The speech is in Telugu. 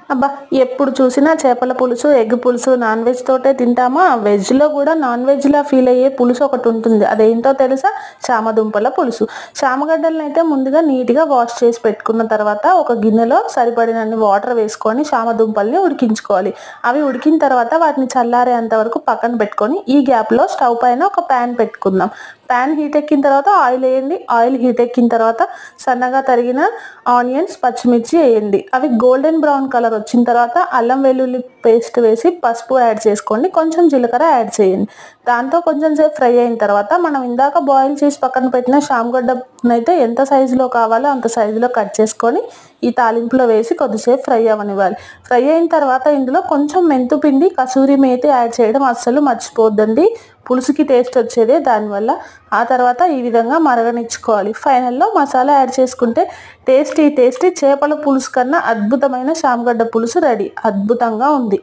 అబ్బా! ఎప్పుడు చూసినా చేపల పులుసు, ఎగ్ పులుసు, నాన్ వెజ్ తోటే తింటామా? వెజ్‌లో గూడా నాన్ వెజ్‌లా ఫీల్ అయ్యే పులుసు ఒకటుంటుంది. అదేంటో తెలుసా? చామదుంపల పులుసు. చామగడ్డలనైతే ముందుగా నీట్‌గా వాష్ చేసి పెట్టుకున్న తర్వాత ఒక గిన్నెలో సరిపడినన్ని వాటర్ వేసుకొని చామదుంపల్ని ఉడికించుకోవాలి. అవి ఉడికిన తర్వాత వాటిని చల్లారేంత వరకు పక్కన పెట్టుకొని, ఈ గ్యాప్‌లో స్టవ్ పైన ఒక పాన్ పెట్టుకుందాం. పాన్ హీట్ ఎక్కిన తర్వాత ఆయిల్ ఎయండి. ఆయిల్ హీట్ ఎక్కిన తర్వాత సన్నగా తరిగిన ఆనియన్స్, పచ్చిమిర్చి ఎయండి. అవి గోల్డెన్ బ్రౌన్ కలర్ వచ్చిన తర్వాత అల్లం వెల్లుల్లి పేస్ట్ వేసి పసుపు యాడ్ చేసుకోండి. కొంచెం జీలకర్ర యాడ్ చేయండి. దాంతో కొంచెం సేపు ఫ్రై అయిన తర్వాత మనం ఇందాక బాయిల్ చేసి పక్కన పెట్టిన శామగడ్డనైతే ఎంత సైజులో కావాలో అంత సైజులో కట్ చేసుకొని ఈ తాలింపులో వేసి కొద్దిసేపు ఫ్రై అవ్వనివ్వాలి. ఫ్రై అయిన తర్వాత ఇందులో కొంచెం మెంతుపిండి, కసూరి మేతి యాడ్ చేయడం అస్సలు మర్చిపోవద్దండి. పులుసుకి టేస్ట్ వచ్చేదే దానివల్ల. ఆ తర్వాత ఈ విధంగా మరగనిచ్చుకోవాలి. ఫైనల్లో మసాలా యాడ్ చేసుకుంటే టేస్టీ చేపల పులుసు కన్నా అద్భుతమైన శామగడ్డ పులుసు రెడీ. అద్భుతంగా ఉంది.